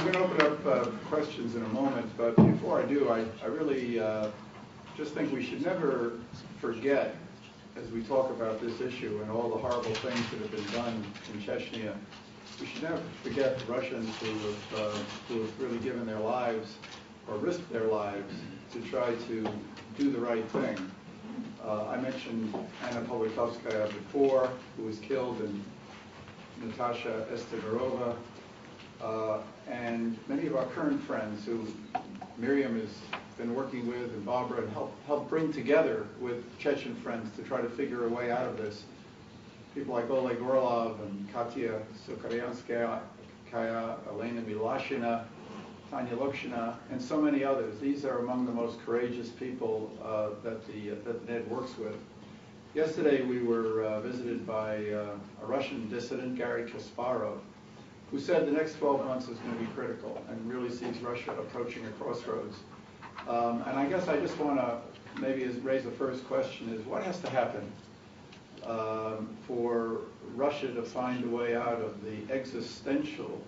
I'm going to open up questions in a moment, but before I do, I really just think we should never forget, as we talk about this issue and all the horrible things that have been done in Chechnya, we should never forget the Russians who have really given their lives or risked their lives to try to do the right thing. I mentioned Anna Politkovskaya before, who was killed, and Natasha Estemirova, and many of our current friends who Miriam has been working with, and Barbara, and helped bring together with Chechen friends to try to figure a way out of this. People like Oleg Orlov and Katya Sukaryanskaya, Elena Milashina, Tanya Lokshina, and so many others. These are among the most courageous people that the NED works with. Yesterday we were visited by a Russian dissident, Gary Kasparov, who said the next 12 months is going to be critical and really sees Russia approaching a crossroads. And I guess I just want to maybe raise the first question is, what has to happen for Russia to find a way out of the existential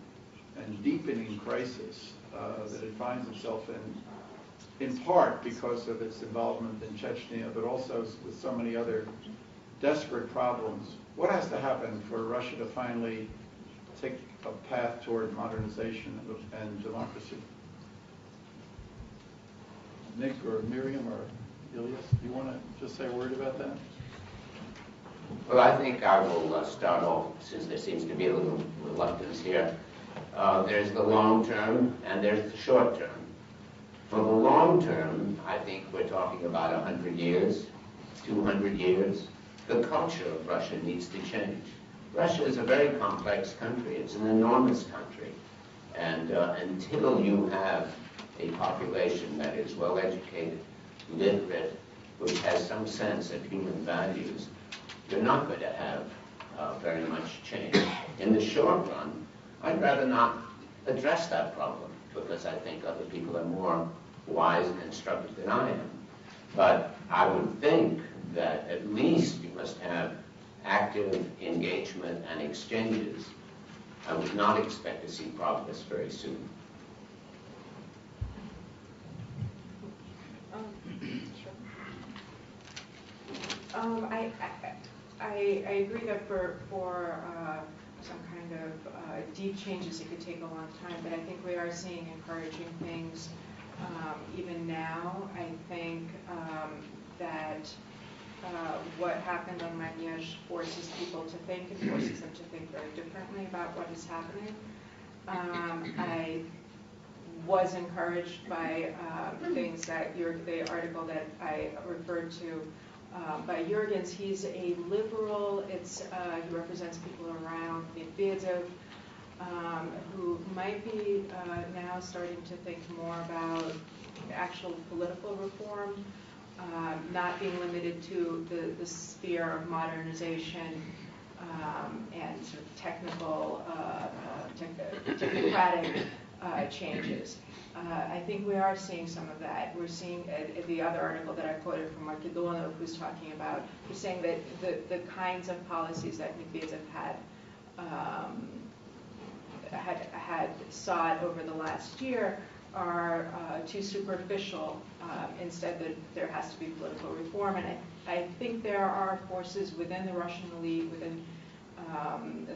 and deepening crisis that it finds itself in part because of its involvement in Chechnya, but also with so many other desperate problems? What has to happen for Russia to finally take a path toward modernization and democracy? Nick or Miriam or Ilyas, do you want to just say a word about that? Well, I think I will start off, since there seems to be a little reluctance here. There's the long term and there's the short term. For the long term, I think we're talking about 100 years, 200 years. The culture of Russia needs to change. Russia is a very complex country. It's an enormous country. And until you have a population that is well educated, literate, which has some sense of human values, you're not going to have very much change. In the short run, I'd rather not address that problem because I think other people are more wise and instructed than I am. But I would think that at least you must have active engagement and exchanges. I would not expect to see progress very soon. I agree that for some kind of deep changes, it could take a long time, but I think we are seeing encouraging things even now. I think that what happened on Manezh forces people to think and forces them to think very differently about what is happening. I was encouraged by things that the article that I referred to by Jurgens. He's a liberal. He represents people around Medvedev who might be now starting to think more about actual political reform, not being limited to the sphere of modernization and sort of technocratic changes. I think we are seeing some of that. We're seeing the other article that I quoted from Makedonov, who's talking about, he's saying that the kinds of policies that Medvedev had sought over the last year are too superficial. Instead, that there has to be political reform, and I think there are forces within the Russian elite, within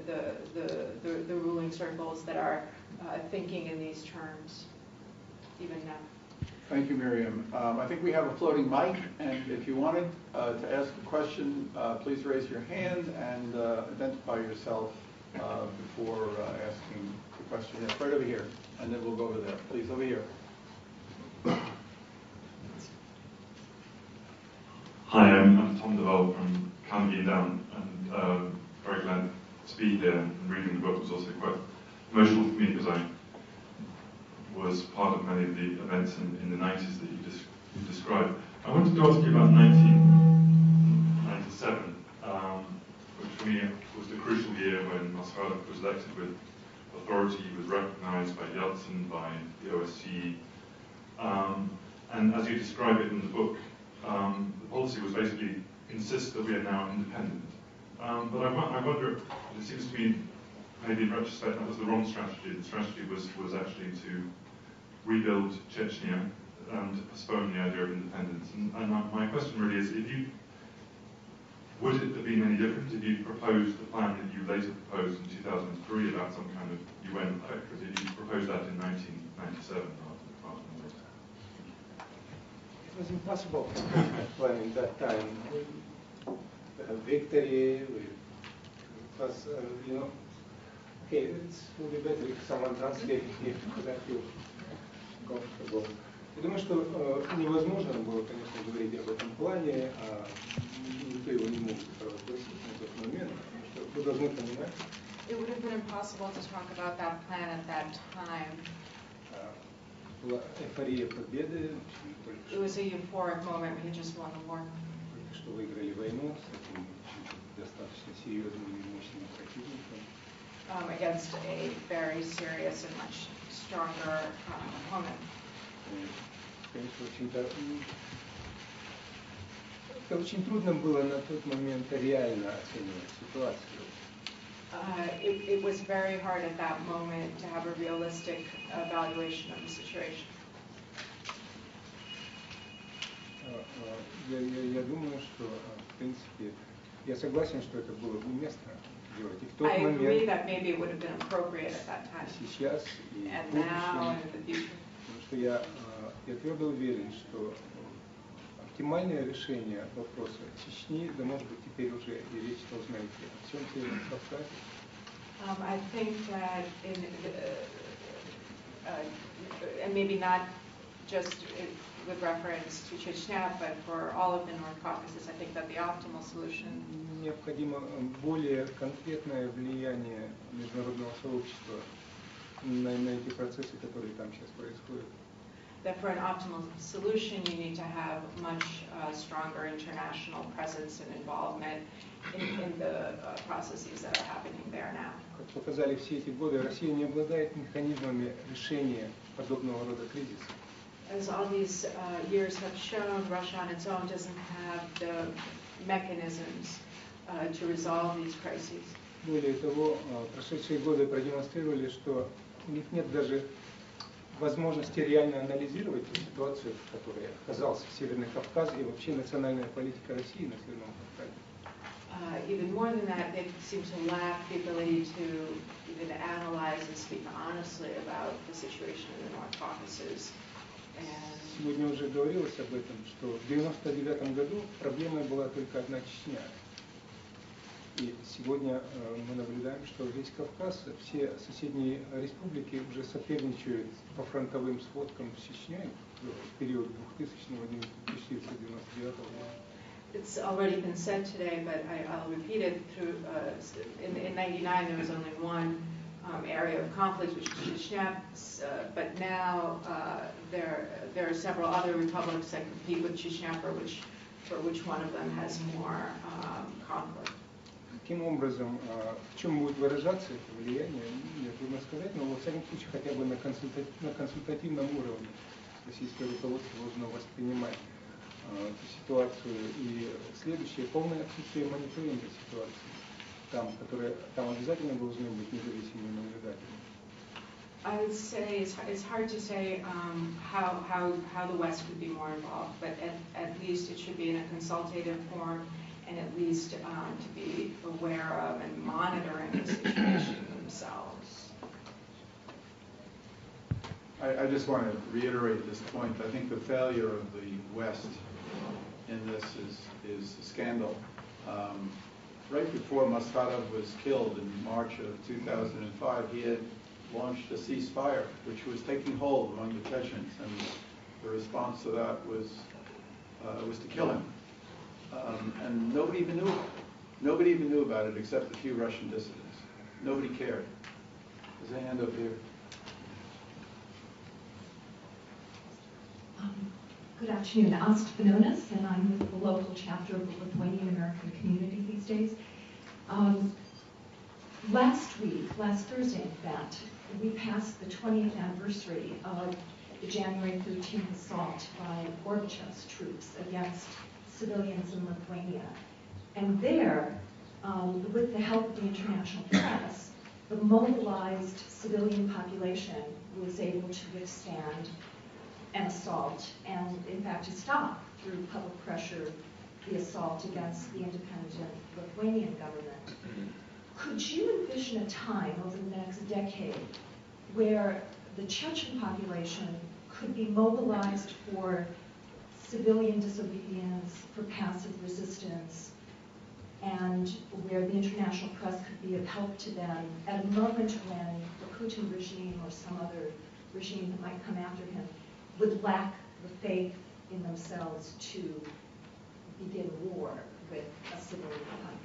the ruling circles, that are thinking in these terms even now. Thank you, Miriam. I think we have a floating mic, and if you wanted to ask a question, please raise your hand and identify yourself before asking the question. Yes, right over here, and then we'll go over there. Please, over here. Hi, I'm Tom DeVol from Carnegie Down, and very glad to be here. And reading the book was also quite emotional for me because I was part of many of the events in the 90s that you described. I wanted to ask you about 1997, which for me was the crucial year when Akhmadov was elected with authority. He was recognized by Yeltsin, by the OSCE. And as you describe it in the book, the policy was basically insist that we are now independent. But I wonder, it seems to me maybe in retrospect that was the wrong strategy. The strategy was actually to rebuild Chechnya and to postpone the idea of independence. And my question really is, would it have been any different if you proposed the plan that you later proposed in 2003 about some kind of UN effect, or did you propose that in 1997 rather than later? It was impossible to plan in that time. Victory, it was, okay, it will be better if someone translated me, because I feel comfortable. Я думаю, что невозможно было, конечно, говорить об этом плане, а никто его не мог провозгласить на тот момент, потому что вы должны понимать. It would have been impossible to talk about that plan at that time. Была эйфория победы. It was a euphoric moment. We had just won the war. Только что выиграли войну с таким достаточно серьезным и мощным противником. Against a very serious and much stronger opponent. Конечно, это очень трудно было на тот момент реально оценивать ситуацию. It was very hard at that moment to have a realistic evaluation of the situation. Я думаю, что, в принципе, я согласен, что это было бы уместно делать. И в тот I agree момент, that maybe it would have been appropriate at that time. сейчас и And в now and будущем. in the future. Потому что я твердо уверен, что оптимальное решение вопроса Чечни, да может быть теперь уже и речь должна идти о всем Северном Кавказе. I think that and maybe not just with reference to Chechnya, but for all of the North Caucasus, I think that the optimal solution. Необходимо более конкретное влияние международного сообщества на эти процессы, которые там сейчас происходят. That for an optimal solution, you need to have much stronger international presence and involvement in the processes that are happening there now. Как показали все эти годы, Россия не обладает механизмами решения подобного рода кризисов. As all these years have shown, Russia on its own doesn't have the mechanisms to resolve these crises. Более того, прошедшие годы продемонстрировали, что у них нет даже возможности реально анализировать ту ситуацию, в которой оказался Северный Кавказ и вообще национальная политика России на Северном Кавказе. Even more than that, they seem to lack the ability to even analyze and speak honestly about the situation in the North Caucasus. Сегодня уже говорилось об этом, что в 1999 году проблемой была только одна Чечня. И сегодня мы наблюдаем, что весь Кавказ, все соседние республики уже соперничают по фронтовым сводкам с Чечней в период 2000-1999 года. It's already been said today, but I'll repeat it. In '99, there was only one area of conflict, which was Chechnya, but now there are several other republics that compete with Chechnya, for which one of them has more conflict. Каким образом, в чем будет выражаться это влияние, мне трудно сказать, но во всяком случае хотя бы на консультативном уровне российское руководство должно воспринимать эту ситуацию. И следующее, полное отсутствие мониторинга ситуации, там обязательно должны быть независимые наблюдатели. I would say it's hard to say how the West would be more involved, but at least it should be in a consultative form, and at least to be aware of and monitoring the situation themselves. I just want to reiterate this point. I think the failure of the West in this is a scandal. Right before Akhmadov was killed in March of 2005, he had launched a ceasefire, which was taking hold among the Chechens, and the response to that was to kill him. And nobody even knew. Nobody even knew about it except a few Russian dissidents. Nobody cared. There's a hand up here. Good afternoon. Asta Panonis, and I'm with the local chapter of the Lithuanian American community these days. Last Thursday, in fact, we passed the 20th anniversary of the January 13th assault by Gorbachev's troops against civilians in Lithuania. And there, with the help of the international press, the mobilized civilian population was able to withstand an assault and, in fact, to stop, through public pressure, the assault against the independent Lithuanian government. Could you envision a time over the next decade where the Chechen population could be mobilized for civilian disobedience, for passive resistance, and where the international press could be of help to them at a moment when the Putin regime or some other regime that might come after him would lack the faith in themselves to begin war with a civilian population?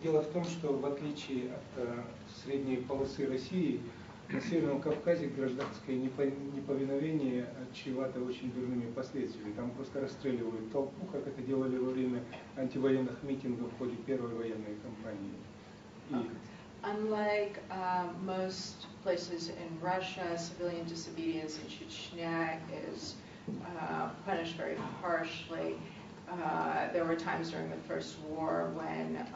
Дело в том, что в отличие от средней полосы России, на Северном Кавказе гражданское неповиновение чревато очень дурными последствиями. Там просто расстреливают толпу, как это делали во время антивоенных митингов в ходе первой военной кампании. Unlike most places in Russia, civilian disobedience in Chechnya is punished very harshly. There were times during the First War when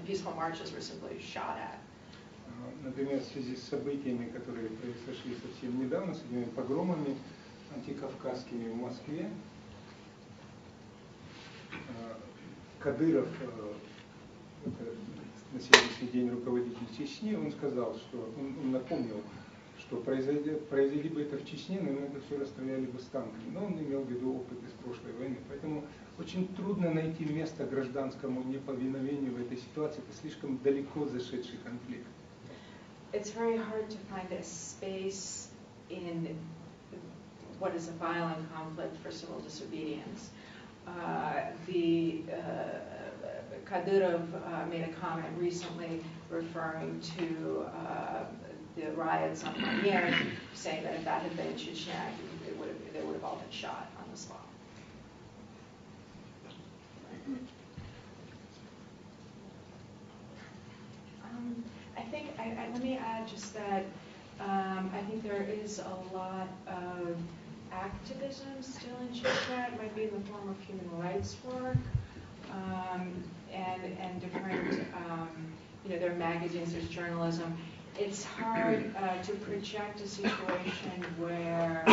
peaceful marches were simply shot at. Например, в связи с событиями, которые произошли совсем недавно, с этими погромами антикавказскими в Москве, Кадыров, на сегодняшний день руководитель Чечни, он сказал, что он напомнил, что произойди бы это в Чечне, наверное, это все расстреляли бы с танками. Но он имел в виду опыт из прошлой войны. Поэтому очень трудно найти место гражданскому неповиновению в этой ситуации. Это слишком далеко зашедший конфликт. It's very hard to find a space in what is a violent conflict for civil disobedience. Kadyrov made a comment recently referring to the riots on Pamir, saying that if that had been in Chechnya, they would have all been shot on the spot. Let me add just that I think there is a lot of activism still in Chechnya. It might be in the form of human rights work and different, there are magazines, there's journalism. It's hard to project a situation where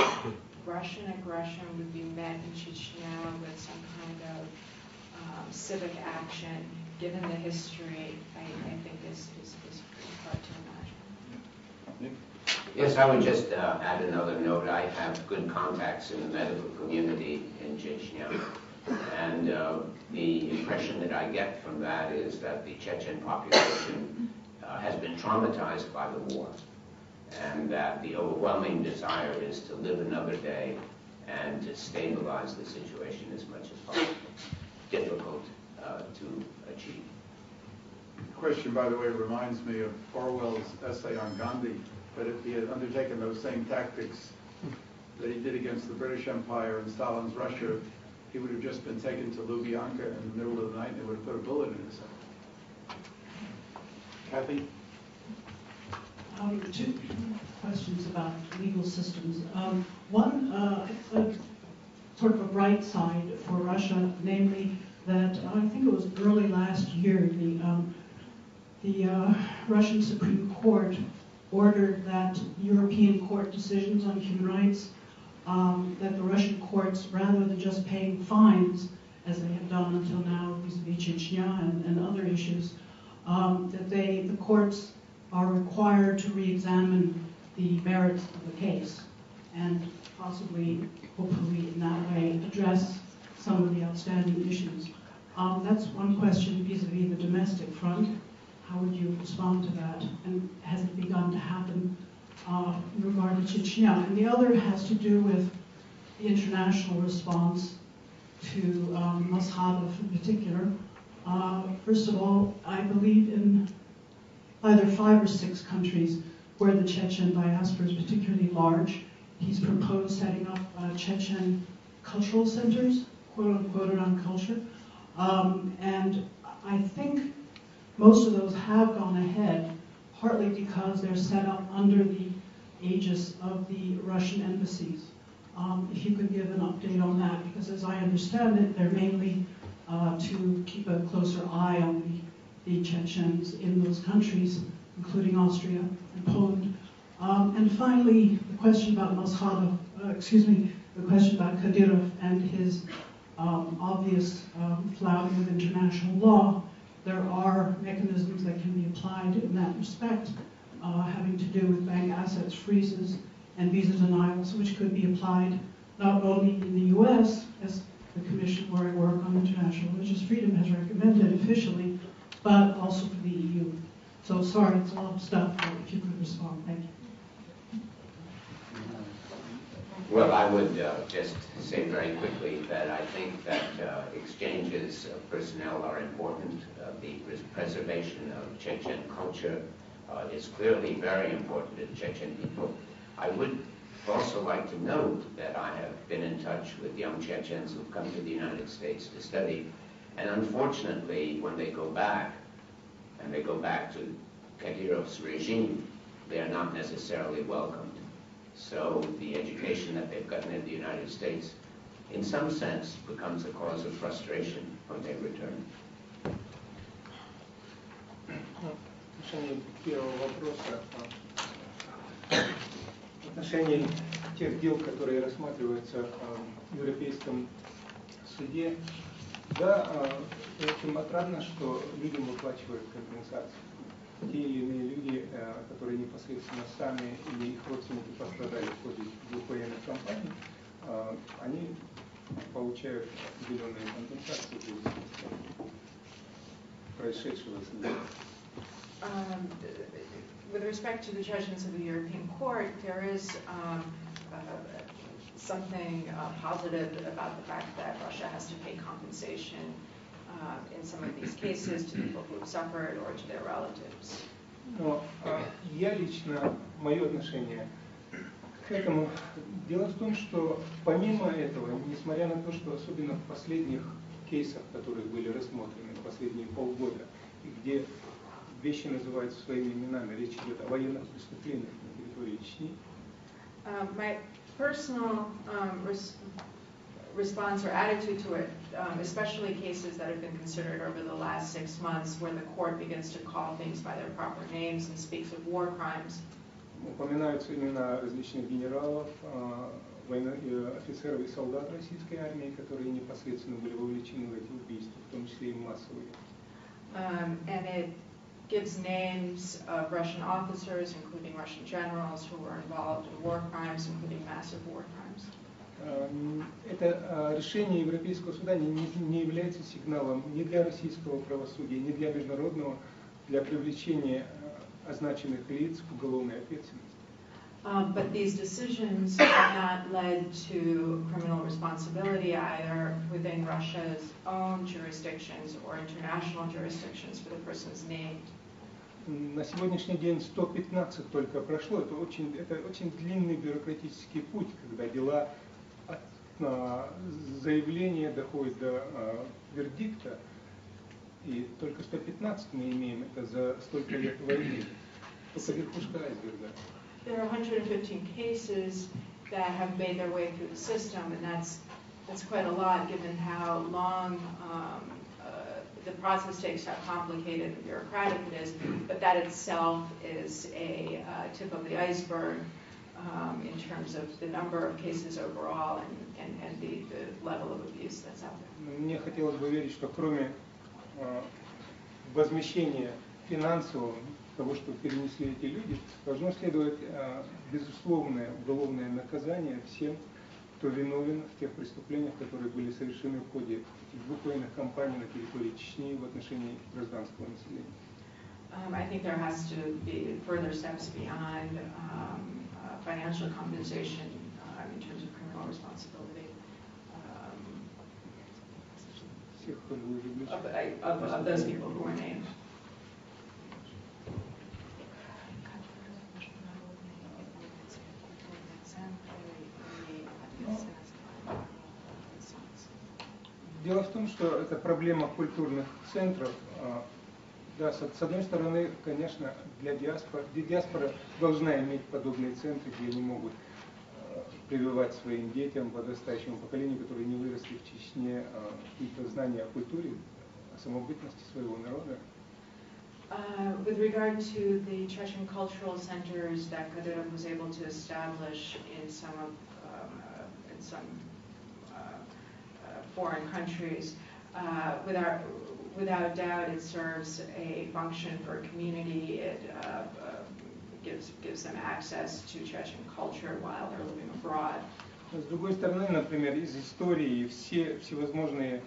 Russian aggression would be met in Chechnya with some kind of civic action, given the history. I think is hard to imagine. Yes, I would just add another note. I have good contacts in the medical community in Chechnya, and the impression that I get from that is that the Chechen population has been traumatized by the war, and that the overwhelming desire is to live another day and to stabilize the situation as much as possible. Difficult to achieve. The question, by the way, reminds me of Orwell's essay on Gandhi, that if he had undertaken those same tactics that he did against the British Empire and Stalin's Russia, he would have just been taken to Lubyanka in the middle of the night and they would have put a bullet in his head. Kathy? Two questions about legal systems. One, sort of a bright side for Russia, namely that I think it was early last year, the Russian Supreme Court ordered that European court decisions on human rights, that the Russian courts, rather than just paying fines, as they have done until now vis-a-vis Chechnya and other issues, that the courts are required to re-examine the merits of the case and possibly, hopefully in that way, address some of the outstanding issues. That's one question vis-a-vis the domestic front. How would you respond to that? And has it begun to happen in regard to Chechnya? And the other has to do with the international response to Akhmadov in particular. First of all, I believe in either 5 or 6 countries where the Chechen diaspora is particularly large. He's proposed setting up Chechen cultural centers, quote unquote, around culture. And I think most of those have gone ahead. partly because they're set up under the aegis of the Russian embassies. If you could give an update on that, because as I understand it, they're mainly to keep a closer eye on the Chechens in those countries, including Austria and Poland. And finally, the question about Akhmadov, the question about Kadyrov and his obvious flouting of international law. There are mechanisms that can be applied in that respect, having to do with bank assets freezes and visa denials, which could be applied not only in the US, as the Commission where I work on International Religious Freedom has recommended officially, but also for the EU. So sorry, it's a lot of stuff, but if you could respond, thank you. Well, I would just say very quickly that I think that exchanges of personnel are important. The preservation of Chechen culture is clearly very important to the Chechen people. I would also like to note that I have been in touch with young Chechens who've come to the United States to study, and unfortunately, when they go back, and they go back to Kadyrov's regime, they are not necessarily welcomed. So the education that they've gotten in the United States, in some sense, becomes a cause of frustration when they return. В отношении первого вопроса, в отношении тех дел, которые рассматриваются в Европейском суде, да, очень отрадно, что людям выплачивают компенсацию. Те или иные люди, которые непосредственно сами или их родственники пострадали в ходе двух военных кампаний, они получают определенные компенсации в зависимости от происшедшего с ними. With respect to the judgments of the European Court, there is something positive about the fact that Russia has to pay compensation in some of these cases to people who have suffered or to their relatives. Но я лично, мое отношение к этому, дело в том, что помимо этого, несмотря на то, что особенно в последних кейсах, которые были рассмотрены последние полгода, где вещи называются своими именами, речь идет о военных преступлениях на территории Чечни. My personal response or attitude to it, especially cases that have been considered over the last 6 months where the court begins to call things by their proper names and speaks of war crimes. Упоминаются имена различных генералов, офицеров и солдат российской армии, которые непосредственно были вовлечены в эти убийства, в том числе и массовые. And it gives names of Russian officers, including Russian generals, who were involved in war crimes, including massive war crimes. Это решение Европейского суда не является сигналом ни для российского правосудия, ни для международного, для привлечения означенных лиц к уголовной ответственности. But these decisions have not led to criminal responsibility either within Russia's own jurisdictions or international jurisdictions for the persons named. На сегодняшний день 115 только прошло. Это очень длинный бюрократический путь, когда дела от заявления доходят до вердикта. И только 115 мы имеем это за столько лет войны. Только верхушка айсберга. There are 115 cases that have made their way through the system, and that's quite a lot given how long the process takes, how complicated and bureaucratic it is. But that itself is a tip of the iceberg in terms of the number of cases overall and the level of abuse that's out there. Мне хотелось бы верить, что кроме возмещения финансового, того, что перенесли эти люди, должно следовать безусловное уголовное наказание всем, кто виновен в тех преступлениях, которые были совершены в ходе этих двух военных кампаний на территории Чечни в отношении гражданского населения. I think there has to be further steps beyond financial compensation in terms of criminal responsibility of those people who were named. Дело в том, что эта проблема культурных центров Да, с одной стороны, конечно, диаспора должна иметь подобные центры, где они могут прививать своим детям, подрастающему поколению, которые не выросли в Чечне, какие-то знания о культуре, о самобытности своего народа. With regard to the Chechen cultural centers that Kadyrov was able to establish in some foreign countries, without doubt, it serves a function for a community. It gives them access to Chechen culture while they're living abroad. С другой стороны, например, из истории всевозможные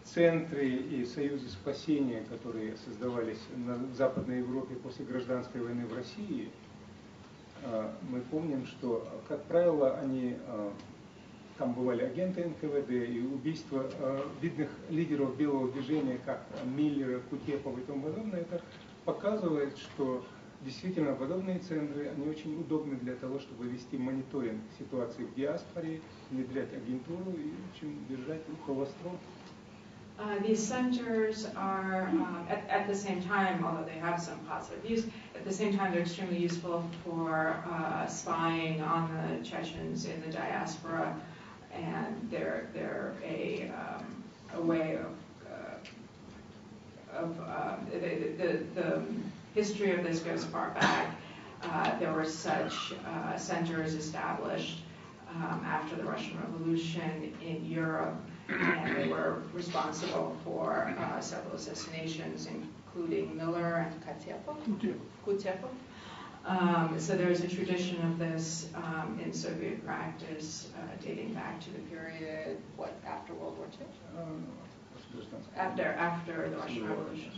центры и союзы спасения, которые создавались в Западной Европе после гражданской войны в России, мы помним, что, как правило, там бывали агенты НКВД, и убийства видных лидеров белого движения, как Миллера, Кутепова и тому подобное, это показывает, что действительно подобные центры, они очень удобны для того, чтобы вести мониторинг ситуации в диаспоре, внедрять агентуру и, в общем, держать ухо востро. These centers are, at the same time, although they have some positive use, at the same time they're extremely useful for spying on the Chechens in the diaspora, and they're a way of the history of this goes far back. There were such centers established after the Russian Revolution in Europe, and they were responsible for several assassinations, including Miller and Kutepov. So there's a tradition of this in Soviet practice dating back to the period, after World War II? After the Russian Revolution.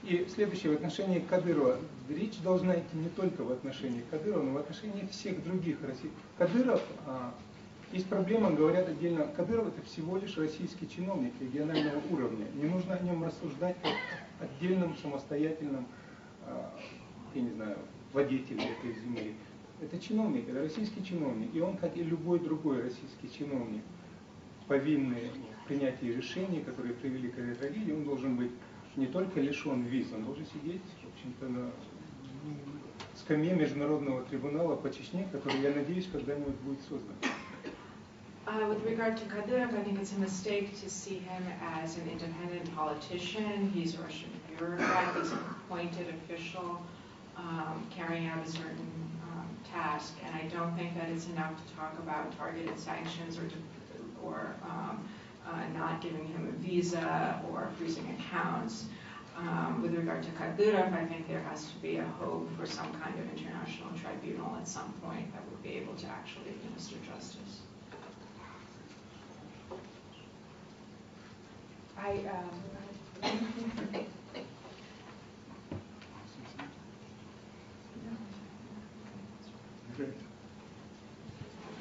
И следующее, в отношении Кадырова. Речь должна идти не только в отношении Кадырова, но в отношении всех других россиян. Кадыров, есть проблема, говорят отдельно, Кадыров это всего лишь российский чиновник регионального уровня. Не нужно о нем рассуждать как отдельном самостоятельном, я не знаю, водителе этой земли. Это чиновник, это российский чиновник. И он, как и любой другой российский чиновник, повинный в принятии решений, которые привели к этой трагедии, он должен быть не только лишен виз, он должен сидеть, в общем-то, на скамье Международного трибунала по Чечне, который, я надеюсь, когда-нибудь будет создан. With regard to Kadyrov, I think it's a mistake to see him as an independent politician. He's a Russian bureaucrat, he's an appointed official carrying out a certain task, and I don't think that it's enough to talk about targeted sanctions or not giving him a visa or freezing accounts. With regard to Kadyrov, I think there has to be a hope for some kind of international tribunal at some point that would be able to actually administer justice.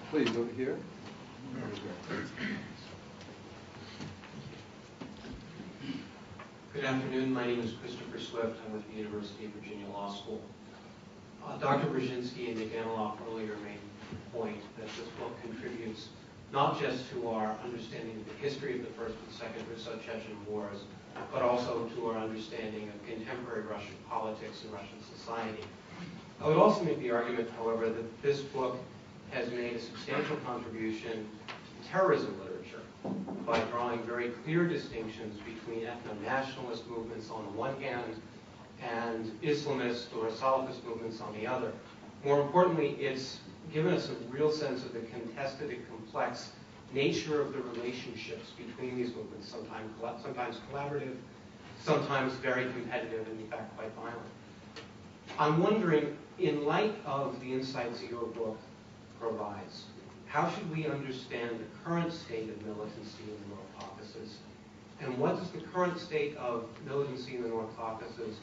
Please, over here. Good afternoon. My name is Christopher Swift. I'm with the University of Virginia Law School. Dr. Brzezinski and Daniloff earlier made the point that this book contributes not just to our understanding of the history of the First and Second Russo-Chechen Wars, but also to our understanding of contemporary Russian politics and Russian society. I would also make the argument, however, that this book has made a substantial contribution to terrorism literature by drawing very clear distinctions between ethno-nationalist movements on the one hand and Islamist or Salafist movements on the other. More importantly, it's given us a real sense of the contested and complex nature of the relationships between these movements, sometimes collaborative, sometimes very competitive, and in fact quite violent. I'm wondering, in light of the insights your book provides, how should we understand the current state of militancy in the North Caucasus? And what does the current state of militancy in the North Caucasus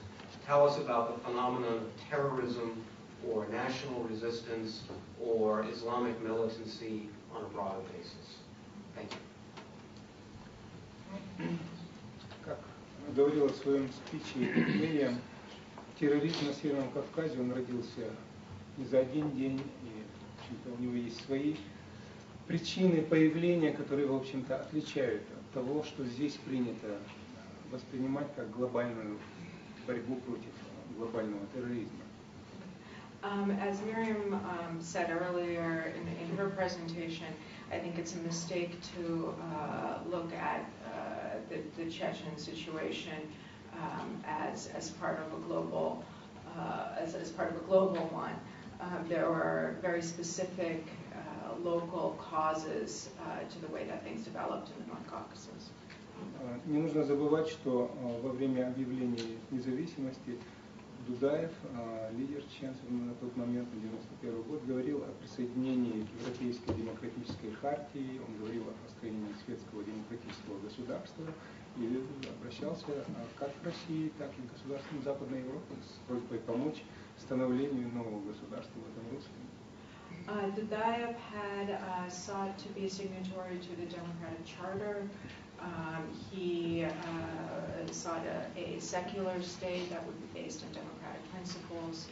tell us about the phenomenon of terrorism or national resistance or Islamic militancy on a broader basis? Thank you. Как говорила в своем спиче Мириам, терроризм на Северном Кавказе, он родился не за один день, и в общем-то, у него есть свои причины появления, которые, в общем-то, отличают от того, что здесь принято воспринимать как глобальную борьбу против глобального терроризма. As Miriam said earlier in her presentation, I think it's a mistake to look at the Chechen situation as part of a global one. There were very specific local causes to the way that things developed in the North Caucasus. Не нужно забывать, что во время объявления независимости Дудаев, лидер чеченцев на тот момент, на 1991 год, говорил о присоединении к Европейской демократической хартии, он говорил о построении светского демократического государства и обращался как к России, так и к государствам Западной Европы с просьбой помочь становлению нового государства в этом русле. Dudayev had sought to be a signatory to the Democratic Charter. He sought a secular state that would be based on democratic principles.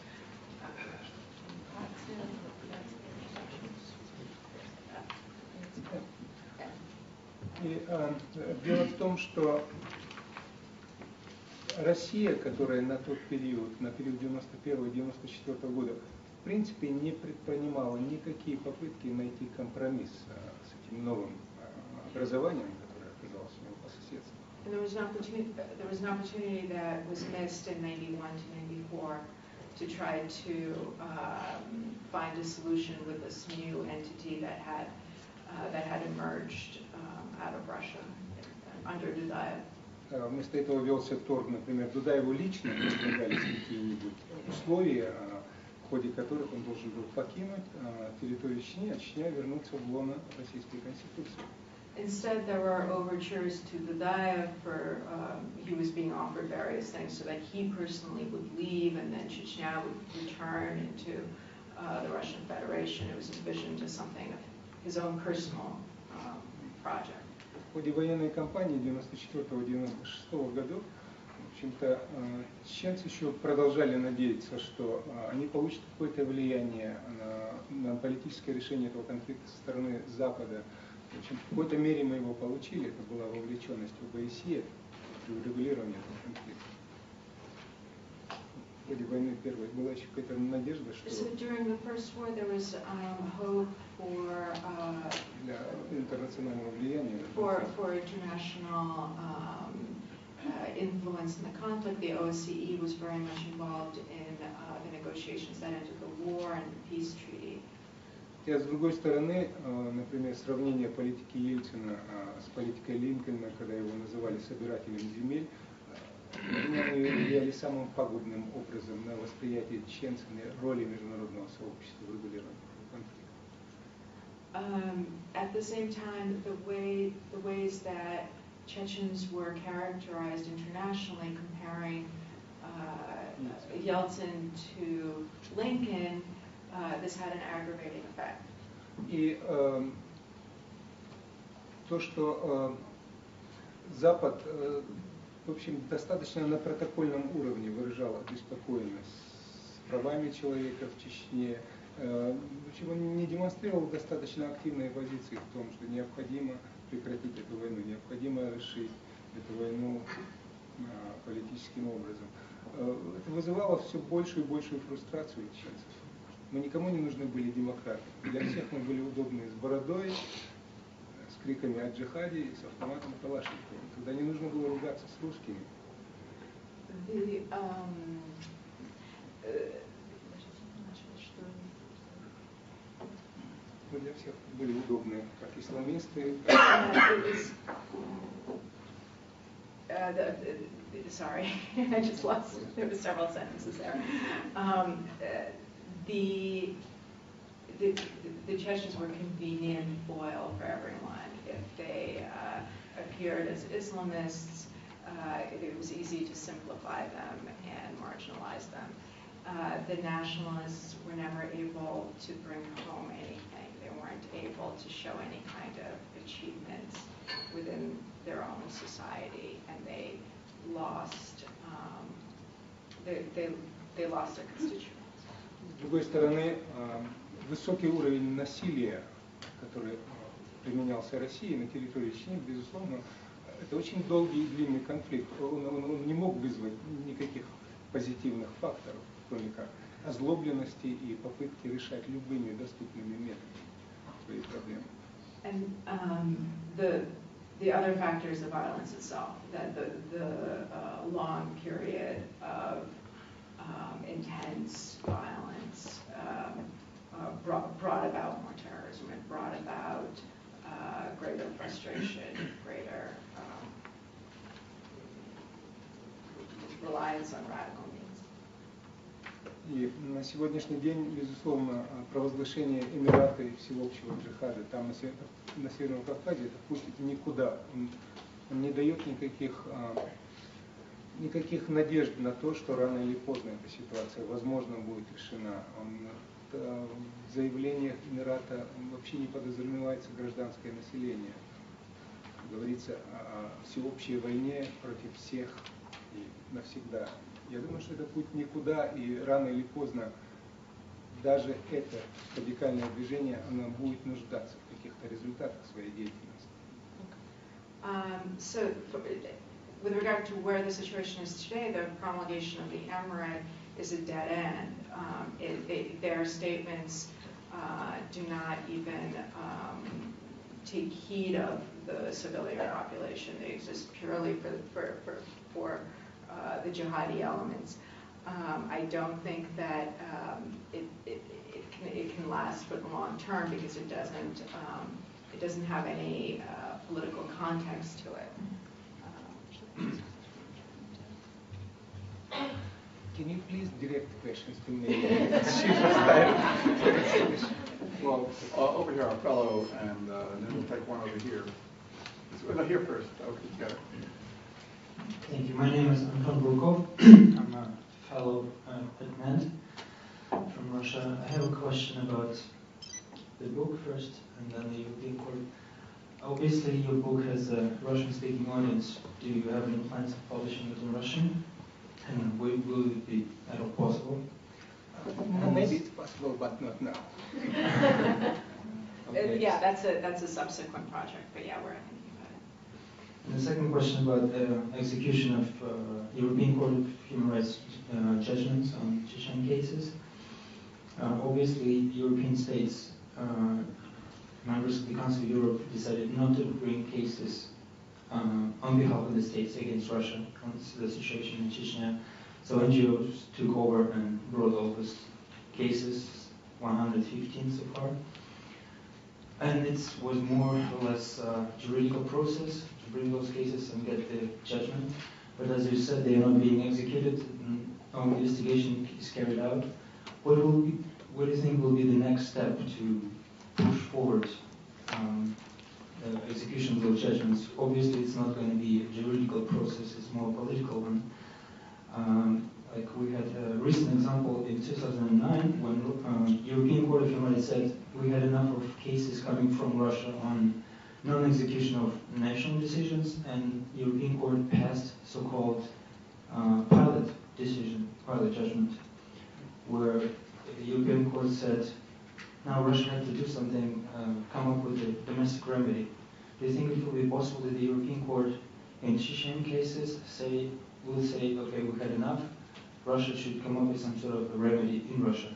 И дело в том, что Россия, которая на тот период, на период 91-94 года, в принципе не предпринимала никакие попытки найти компромисс с этим новым образованием, которое оказалось у него по соседству. And there was an opportunity that was missed in 91 to 94 to try to find a solution with this new entity that had emerged out of Russia under Dudayev. Вместо этого велся торг, например, Дудаеву лично предлагались какие-нибудь условия, в ходе которых он должен был покинуть территорию Чечни, а Чечня вернуться в лоно Российской Конституции. Instead, there were overtures to Dudayev for he was being offered various things so that he personally would leave and then Chechnya would return into the Russian Federation. It was envisioned as something of his own personal project. В ходе военной кампании 94-96 годов, в общем-то, чеченцы еще продолжали надеяться, что они получат какое-то влияние на политическое решение этого конфликта со стороны Запада. В общем, в какой-то мере мы его получили, это была вовлеченность ОБСЕ при урегулировании этого конфликта. В ходе войны первой была еще какая-то надежда, что So during the first war there was hope for для интернационального влияния, for international influence in the conflict. The OSCE was very much involved in the negotiations that ended the war and the peace treaty. А с другой стороны, например, сравнение политики Ельцина с политикой Линкольна, когда его называли собирателем земель, они влияли самым пагубным образом на восприятие чеченцами роли международного сообщества в регулировании конфликта. At the same time, the ways that Chechens were characterized internationally, comparing Yeltsin to Lincoln, this had an aggravating effect. И то, что Запад, в общем, достаточно на протокольном уровне выражал обеспокоенность с правами человека в Чечне, в общем, он не демонстрировал достаточно активной позиции в том, что необходимо прекратить эту войну, необходимо решить эту войну политическим образом. Это вызывало все большую и большую фрустрацию чеченцев. Мы никому не нужны были демократы. Для всех мы были удобны с бородой, с криками о джихаде и с автоматом Калашниковым. Тогда не нужно было ругаться с русскими. Мы для всех были удобны, как исламисты. Sorry, I just lost, there were several sentences there. The Chechens were convenient foil for everyone. If they appeared as Islamists, it was easy to simplify them and marginalize them. The nationalists were never able to bring home anything. They weren't able to show any kind of achievements within their own society, and they lost they lost their constituents. С другой стороны, высокий уровень насилия, который применялся Россией на территории Чечни, безусловно, это очень долгий и длинный конфликт. Он не мог вызвать никаких позитивных факторов, кроме как озлобленности и попытки решать любыми доступными методами свои проблемы. And the other factor is the violence itself, that the long period of intense violence brought about more terrorism. It brought about greater frustration, greater reliance on radical means. И на сегодняшний день, безусловно, провозглашение Эмирата и всеобщего джихада там на Северном Кавказе, это путь никуда. Он не дает никаких надежд на то, что рано или поздно эта ситуация, возможно, будет решена. В заявлениях Эмирата вообще не подразумевается гражданское население. Говорится о всеобщей войне против всех и навсегда. Я думаю, что это путь никуда, и рано или поздно даже это радикальное движение, оно будет нуждаться в каких-то результатах своей деятельности. So, with regard to where the situation is today, the promulgation of the emirate is a dead end. Their statements do not even take heed of the civilian population. They exist purely for the jihadi elements. I don't think that it can last for the long term because it doesn't have any political context to it. Can you please direct questions to me? Well, over here, our fellow, and then we'll take one over here. No, here first. Okay, got it. Thank you. My name is Anton Burkov. I'm a fellow at MED from Russia. I have a question about the book first, and then the European Court. Obviously, your book has a Russian-speaking audience. Do you have any plans of publishing it in Russian? And will it be at all possible? Maybe it's possible, but not now. Okay. Yeah, that's a subsequent project, but yeah, we're thinking about it. And the second question about the execution of European Court of Human Rights judgments on Chechen cases. Obviously, European states, members of the Council of Europe, decided not to bring cases on behalf of the states against Russia on the situation in Chechnya. So NGOs took over and brought all those cases, 115 so far. And it was more or less a juridical process to bring those cases and get the judgment. But as you said, they are not being executed, and no investigation is carried out. What do you think will be the next step to push forward the execution of those judgments? Obviously, it's not going to be a juridical process, it's more a political one. Like we had a recent example in 2009 when European Court of Human Rights said we had enough of cases coming from Russia on non-execution of national decisions, and European Court passed so-called pilot judgment, where the European Court said, now Russia had to do something, come up with a domestic remedy. Do you think it will be possible that the European Court in Chechen cases will say, okay, we had enough, Russia should come up with some sort of a remedy in Russia?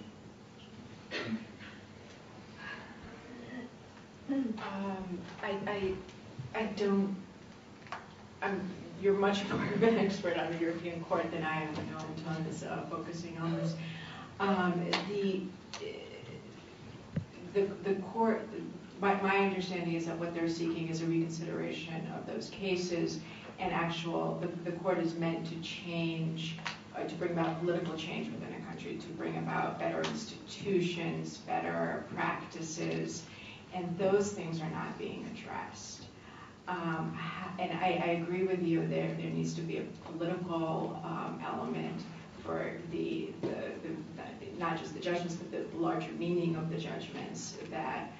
I don't. You're much more of an expert on the European Court than I am. I know Anton is focusing on this. The court. My understanding is that what they're seeking is a reconsideration of those cases, and the court is meant to change, to bring about political change within a country, to bring about better institutions, better practices, and those things are not being addressed. And I agree with you, there needs to be a political element for the not just the judgments, but the larger meaning of the judgments, that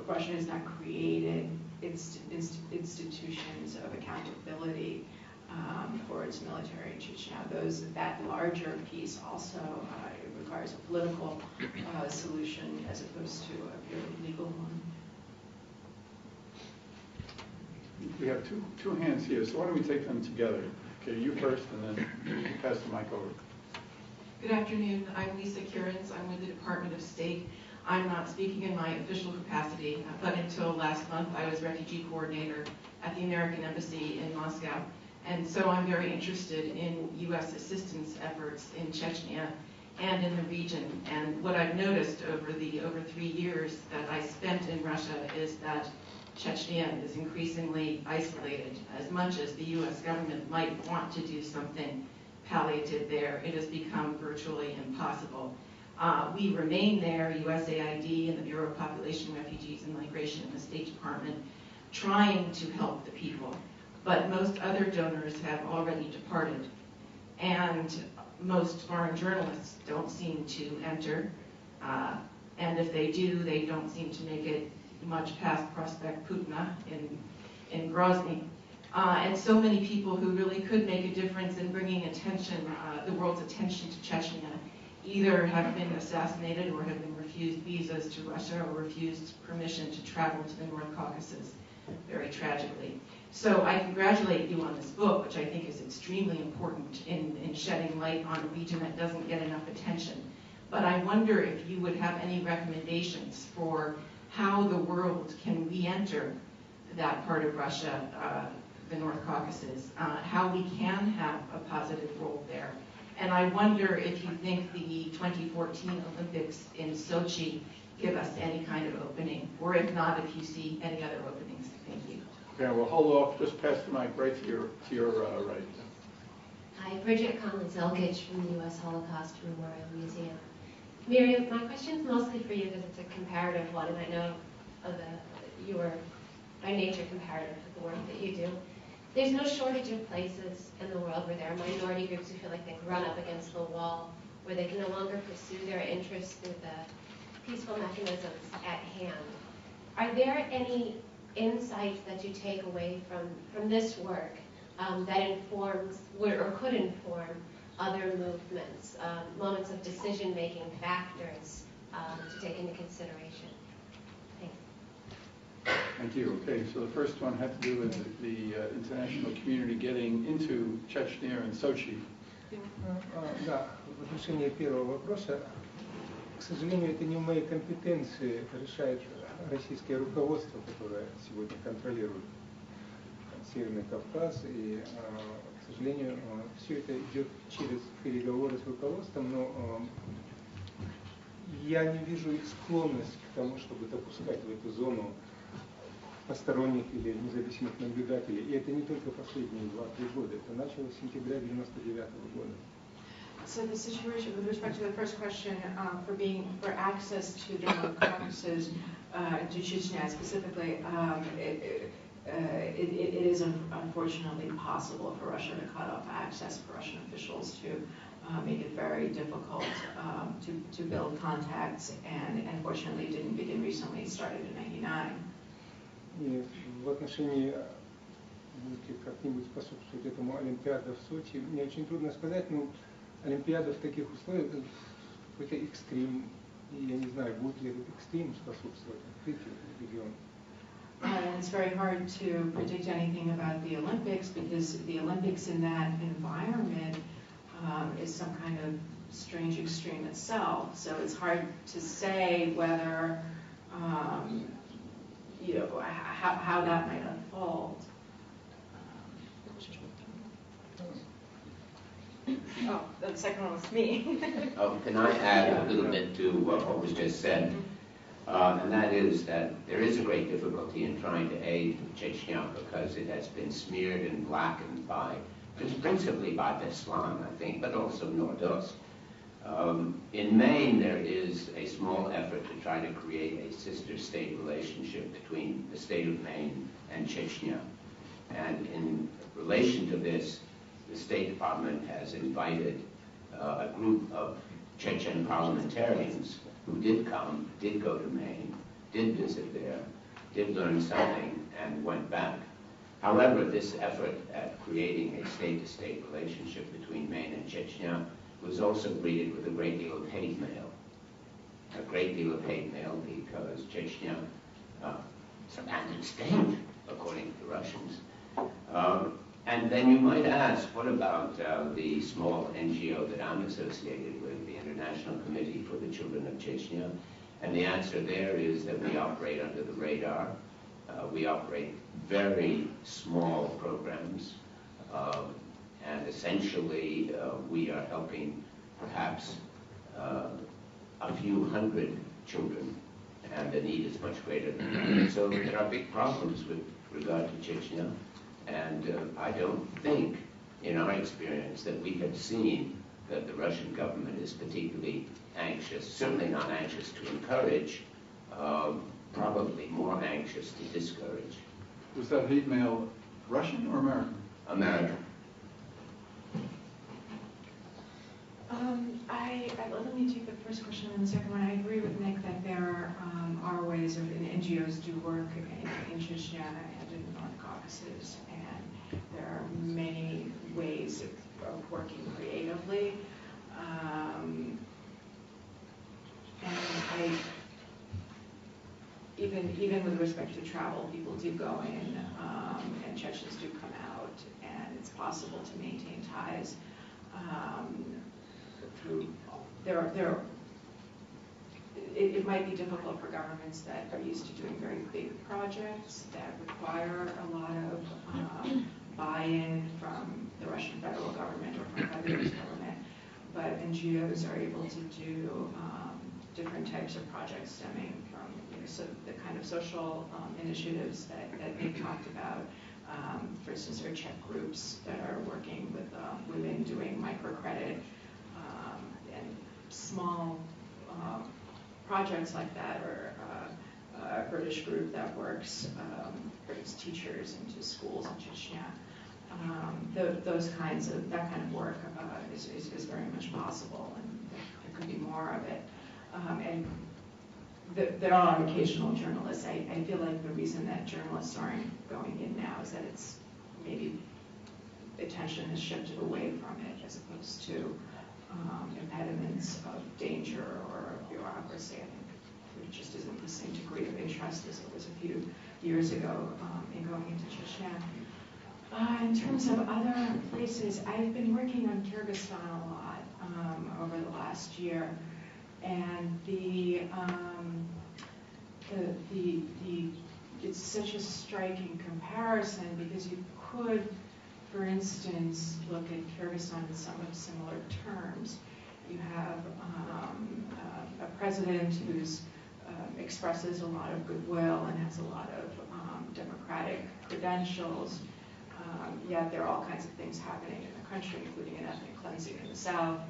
Russia has not created institutions of accountability for its military in Chechnya. That larger piece also requires a political solution as opposed to a purely legal one. We have two hands here, so why don't we take them together? Okay, you first, and then pass the mic over. Good afternoon. I'm Lisa Kierans. I'm with the Department of State. I'm not speaking in my official capacity, but until last month I was refugee coordinator at the American Embassy in Moscow. And so I'm very interested in U.S. assistance efforts in Chechnya and in the region. And what I've noticed over 3 years that I spent in Russia is that Chechnya is increasingly isolated. As much as the U.S. government might want to do something palliative there, it has become virtually impossible. We remain there, USAID and the Bureau of Population, Refugees and Migration and the State Department, trying to help the people. But most other donors have already departed. And most foreign journalists don't seem to enter. And if they do, they don't seem to make it much past Prospect Putna in Grozny. And so many people who really could make a difference in bringing attention, the world's attention to Chechnya, either have been assassinated or have been refused visas to Russia or refused permission to travel to the North Caucasus, very tragically. So I congratulate you on this book, which I think is extremely important in shedding light on a region that doesn't get enough attention. But I wonder if you would have any recommendations for how the world can re-enter that part of Russia, the North Caucasus, how we can have a positive role there. And I wonder if you think the 2014 Olympics in Sochi give us any kind of opening, or if not, if you see any other openings. Thank you. Okay, we'll hold off. Just pass the mic right to your right. Hi, Bridget Conley-Zelkich from the U.S. Holocaust Memorial Museum. Miriam, my question is mostly for you because it's a comparative one, and I know you are by nature comparative with the work that you do. There's no shortage of places in the world where there are minority groups who feel like they've run up against the wall, where they can no longer pursue their interests through the peaceful mechanisms at hand. Are there any insights that you take away from this work that informs, or could inform, other movements, moments of decision-making factors to take into consideration? Thanks. Thank you. Okay, so the first one had to do with the international community getting into Chechnya and Sochi. Да, в отношении первого вопроса, к сожалению, это не в моей компетенции решает российское руководство, которое сегодня контролирует Северный Кавказ, и, к сожалению, все это идет через переговоры с руководством, но я не вижу их склонность к тому, чтобы допускать в эту зону посторонних или независимых наблюдателей. И это не только последние 2-3 года, это началось с сентября 1999 года. So the situation, with respect to the first question, for access to the North Caucasus, to Chechnya specifically, it is unfortunately possible for Russia to cut off access for Russian officials to make it very difficult to build contacts, and unfortunately didn't begin recently. It started in '99. И в отношении, будет ли как-нибудь способствовать этому Олимпиада в Сочи, мне очень трудно сказать, но Олимпиада в таких условиях какой-то экстрим, и я не знаю, будет ли этот экстрим способствовать открытию региона. It's very hard to predict anything about the Olympics because the Olympics in that environment is some kind of strange extreme itself. So it's hard to say whether, how that might unfold. Oh, the second one was me. Can I add a little bit to what was just said? And that is that there is a great difficulty in trying to aid Chechnya because it has been smeared and blackened principally by Beslan, I think, but also Nordost. In Maine, there is a small effort to try to create a sister state relationship between the state of Maine and Chechnya. And in relation to this, the State Department has invited a group of Chechen parliamentarians who did go to Maine, did visit there, did learn something, and went back. However, this effort at creating a state-to-state relationship between Maine and Chechnya was also greeted with a great deal of hate mail. A great deal of hate mail because Chechnya is abandoned state, according to the Russians. And then you might ask, what about the small NGO that I'm associated with, the International Committee for the Children of Chechnya? And the answer there is that we operate under the radar. We operate very small programs. And essentially, we are helping perhaps a few hundred children, and the need is much greater than that. So there are big problems with regard to Chechnya, and I don't think, in our experience, that we have seen that the Russian government is particularly anxious, certainly not anxious to encourage, probably more anxious to discourage. Was that hate mail Russian or American? American. Let me take the first question and the second one. I agree with Nick that there are ways, and NGOs do work in Chechnya and in the North Caucasus, and there are many ways of working creatively. And even with respect to travel, people do go in, and Chechens do come out, and it's possible to maintain ties through. It might be difficult for governments that are used to doing very big projects that require a lot of buy-in from the Russian federal government or from Belarus government, but NGOs are able to do different types of projects stemming from so the kind of social initiatives that Nick talked about. For instance, there are Czech groups that are working with women doing microcredit and small projects like that, or a British group that works, brings teachers into schools in Chechnya. That kind of work is very much possible, and there could be more of it. And there are occasional journalists. I feel like the reason that journalists aren't going in now is that it's maybe attention has shifted away from it as opposed to impediments of danger or bureaucracy. I think there just isn't the same degree of interest as it was a few years ago in going into Chechen. In terms of other places, I've been working on Kyrgyzstan a lot over the last year, and it's such a striking comparison because you could, for instance, look at Kyrgyzstan in somewhat similar terms. You have a president who expresses a lot of goodwill and has a lot of democratic credentials, yet there are all kinds of things happening in the country, including an ethnic cleansing in the south.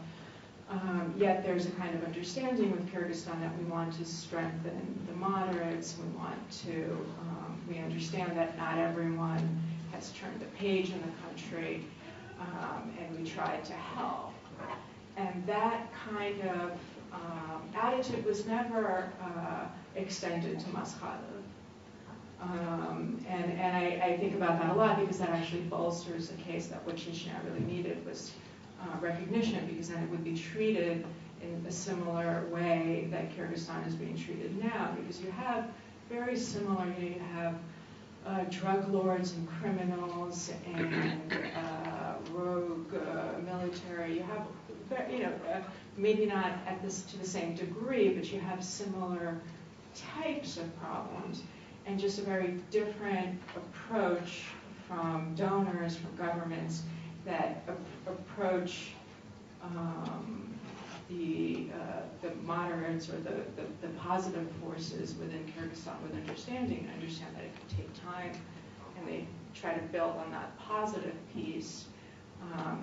Yet there's a kind of understanding with Kyrgyzstan that we want to strengthen the moderates. We understand that not everyone has turned the page in the country, and we try to help. And that kind of attitude was never extended to Akhmadov. And I think about that a lot because that actually bolsters the case that what Chechnya really needed was recognition, because then it would be treated in a similar way that Kyrgyzstan is being treated now, because you have very similar, you have drug lords and criminals and rogue military. You have, maybe not to the same degree, but you have similar types of problems, and just a very different approach from donors, from governments that approach the moderates or the positive forces within Kyrgyzstan with understanding that it could take time, and they try to build on that positive piece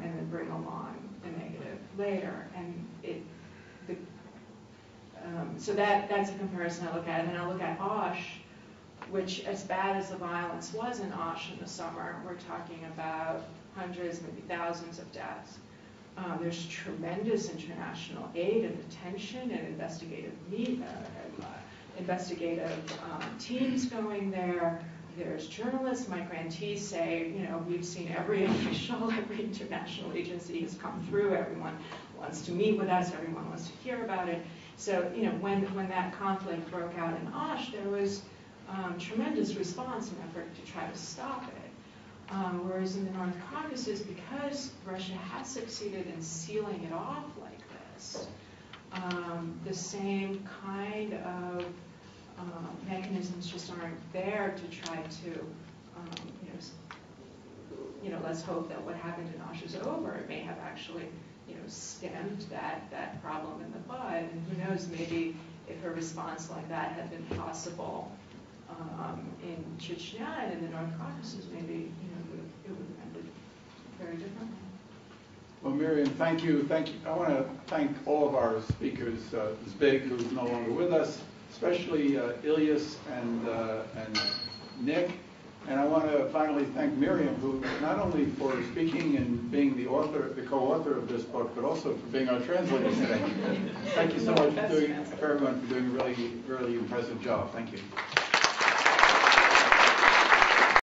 and then bring along the negative later. And so that's a comparison I look at. And then I look at Osh, which, as bad as the violence was in Osh in the summer, we're talking about hundreds, maybe thousands of deaths. There's tremendous international aid and attention and investigative teams going there. There's journalists. My grantees say, we've seen every official, every international agency has come through. Everyone wants to meet with us. Everyone wants to hear about it. So, when that conflict broke out in Osh, there was tremendous response and effort to try to stop it. Whereas in the North Caucasus, because Russia has succeeded in sealing it off like this, the same kind of mechanisms just aren't there to try to, let's hope that what happened in Osh is over. It may have actually, stemmed that problem in the bud. And who knows, maybe if a response like that had been possible in Chechnya and in the North Caucasus, maybe, it would have ended very differently. Well, Miriam, thank you. I want to thank all of our speakers, Zbig, who's no longer with us, especially Ilyas and Nick. And I want to finally thank Miriam, who not only for speaking and being the co-author of this book, but also for being our translator today. Thank you so much for everyone for doing a really, really impressive job. Thank you.